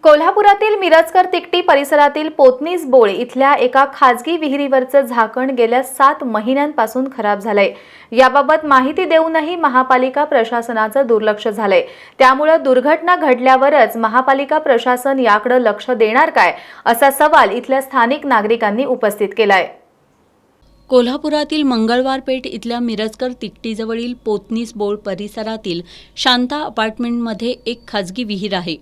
कोल्हापुरातील मिरजकर तिकटी परिसरातील पोतनीस बोळ इथल्या एका खाजगी विहिरीवरचं झाकण गेल्या 7 महिन्यांपासून खराब झालंय। याबाबत माहिती देऊनही महापालिका प्रशासनाचं दुर्लक्ष झालंय। त्यामुळे दुर्घटना घडल्यावरच महापालिका प्रशासन याकडे लक्ष देणार काय, असा सवाल इथल्या स्थानिक नागरिकांनी उपस्थित केलाय। कोल्हापुरातील मंगळवार पेठ इथल्या मिरजकर तिकटीजवळील पोतनीस बोळ परिसरातील शांता अपार्टमेंटमध्ये एक खाजगी विहीर आहे।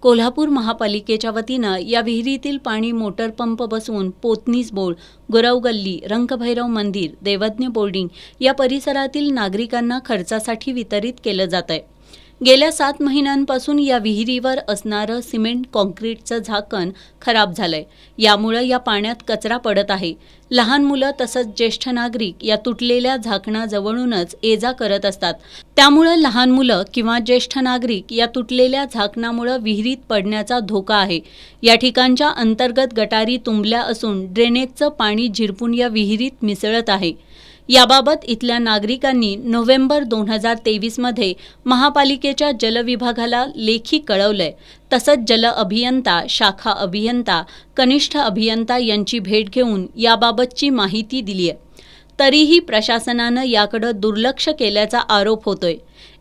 कोल्हापूर महापालिकेच्या वतीनं या विहिरीतील पाणी मोटर पंप बसवून पोतनीस बोळ, गुरव गल्ली, रंगभैरव मंदिर, देवज्ञ बोर्डिंग या परिसरातील नागरिकांना खर्चासाठी वितरित केलं जात आहे। गेल्या 7 महिन्यांपासून या विहिरीवर असणारं सिमेंट कॉन्क्रीटचं झाकण खराब झालंय। यामुळे या पाण्यात कचरा पडत आहे। लहान मुलं तसंच ज्येष्ठ नागरिक या तुटलेल्या झाकणाजवळूनच ये-जा करत असतात। त्यामुळे लहान मुलं किंवा ज्येष्ठ नागरिक या तुटलेल्या झाकणामुळे विहिरीत पडण्याचा धोका आहे। या ठिकाणच्या अंतर्गत गटारी तुंबल्या असून ड्रेनेजचं पाणी झिरपून या विहिरीत मिसळत आहे। याबाबत इथल्या नागरिकांनी नोव्हेंबर 2023 मध्ये महापालिकेच्या जलविभागाला लेखी कळवलंय। तसंच जल अभियंता, शाखा अभियंता, कनिष्ठ अभियंता यांची भेट घेऊन याबाबतची माहिती दिली आहे। तरीही प्रशासनानं याकडे दुर्लक्ष केल्याचा आरोप होतोय।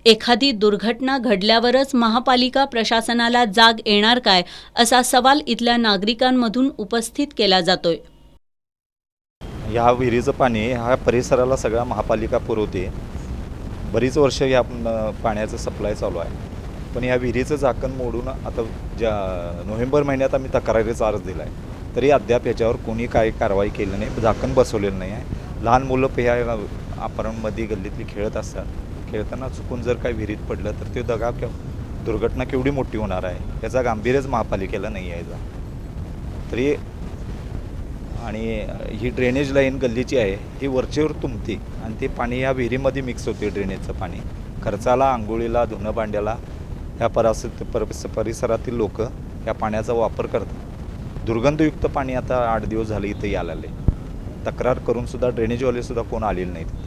एखादी दुर्घटना घडल्यावरच महापालिका प्रशासनाला जाग येणार काय, असा सवाल इथल्या नागरिकांमधून उपस्थित केला जातोय। ह्या विहिरीचं पाणी ह्या परिसराला सगळा महापालिका पुरवते। बरीच वर्ष ह्या पाण्याचं सप्लाय चालू आहे। पण ह्या विहिरीचं झाकण मोडून आता नोव्हेंबर महिन्यात आम्ही तक्रारीचा अर्ज दिला आहे, तरी अद्याप याच्यावर कोणी काही कारवाई केली नाही, झाकण बसवलेलं नाही आहे। लहान मुलं ह्या अपार्टमेंटमध्ये गल्लीतली खेळत असतात। खेळताना चुकून जर काही विहिरीत पडलं तर ते दुर्घटना केवढी मोठी होणार आहे याचा गांभीर्यच महापालिकेला नाही आहे तरी। आणि ही ड्रेनेज लाईन गल्लीची आहे, ही वरचेवर तुंबते आणि ते पाणी या विहिरीमध्ये मिक्स होते। ड्रेनेजचं पाणी खर्चाला, आंघोळीला, धुणं भांड्याला ह्या परिसरातील लोक या पाण्याचा वापर करतात। दुर्गंधयुक्त पाणी आता 8 दिवस झाले इथे यायला लागले। तक्रार करूनसुद्धा ड्रेनेजवालेसुद्धा कोण आलेले नाहीत।